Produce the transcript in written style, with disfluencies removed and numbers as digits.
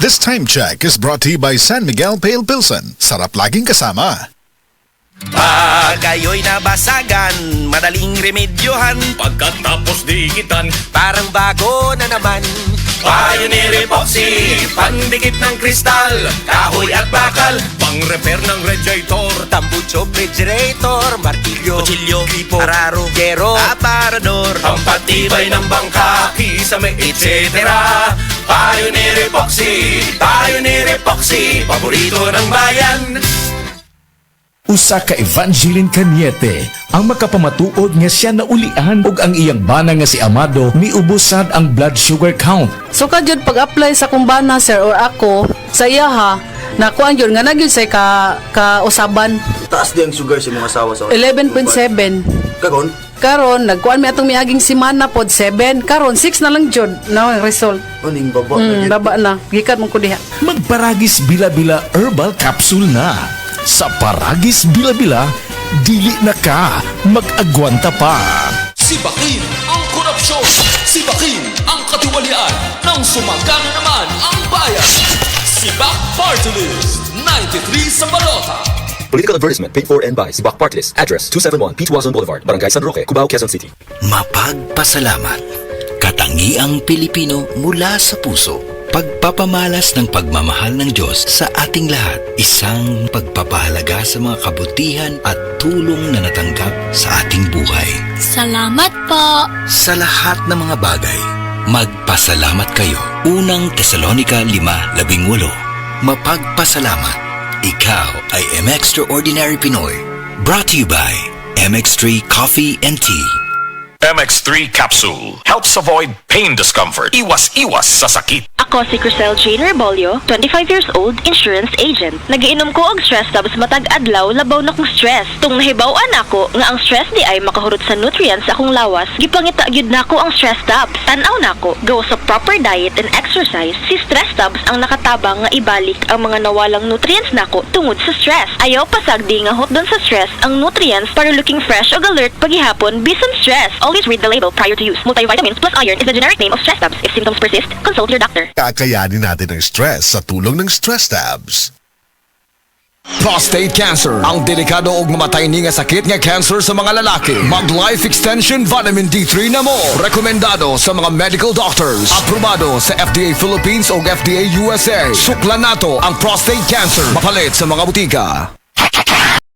This time check is brought to you by San Miguel Pale Pilsen. Sarap laging kasama. Pag ayo'y nabasagan, madaling remedyohan. Pagkatapos dikitan, Parang bago na naman. Pioneer Epoxy, pandikit ng kristal, kahoy at bakal, pang-repair ng radiator, Tambucho, refrigerator, martilyo, kutsilyo, gripo, araro, gero, aparador, pampatibay ng bangka, kisame, etc. Pioneer Epoxy, Pioneer Epoxy, paborito ng bayan. Usa ka Evangeline Cañete ang makapamatuod nga siya naulian ug ang iyang bana nga si Amado miubusad ang blood sugar count. So kadyod pag-apply sa kumbana sir or ako sa iya ha, nakuan yun nga nagyud say ka usaban Taas di ang sugar sa mga asawa sa 11.7. Kagon? Karon nagkuan mi atong miaging semana pod 7. Karon 6 na lang jud na ang result. Aning baba. Baba na. Gikat mo ko diha. Magparagis bila-bila herbal capsule na. Sa Paragis Bila-Bila, dili na ka mag-agwanta pa. Sibakin ang korupsyon! Sibakin ang katiwalian ng sumagana naman ang bayan! Sibak Party List 93 sa balota! Political advertisement paid for and by Sibak Party List. Address 271 P. Tuazon Boulevard, Barangay San Roque, Cubao, Quezon City. Mapagpasalamat. Katangiang Pilipino mula sa puso. Pagpapamalas ng pagmamahal ng Diyos sa ating lahat. Isang pagpapahalaga sa mga kabutihan at tulong na natanggap sa ating buhay. Salamat po! Sa lahat ng mga bagay, magpasalamat kayo. Unang Tesalonica 5:18. Mapagpasalamat. Ikaw ay M-Extraordinary Pinoy. Brought to you by MX3 Coffee and Tea. MX3 Capsule helps avoid pain discomfort. Iwas-iwas sa sakit. Ako si Crisel Jane Rebolio, 25 years old, insurance agent. Nagiinom ko og stress tapos matag adlaw labaw na kong stress. Tung nahibaw-an ako nga ang stress di ay makahurot sa nutrients sa akong lawas, gipangita gyud nako ang stress tabs. Tan-aw nako, gawa sa proper diet and exercise, si stress tabs ang nakatabang nga ibalik ang mga nawalang nutrients nako tungod sa stress. Ayaw pasagdi nga hot doon sa stress ang nutrients para looking fresh ug alert paghihapon bisan stress. Always read the label prior to use. Multivitamins plus iron is the generic name of stress tabs. If symptoms persist, consult your doctor. Kakayanin natin ang stress sa tulong ng Stress Tabs. Prostate cancer, ang delikado ug mamatay ni nga sakit nga cancer sa mga lalaki. Mag Life Extension Vitamin D3 na mo. Rekomendado sa mga medical doctors. Aprobado sa FDA Philippines o FDA USA. Suklan nato ang prostate cancer. Mapalit sa mga butika.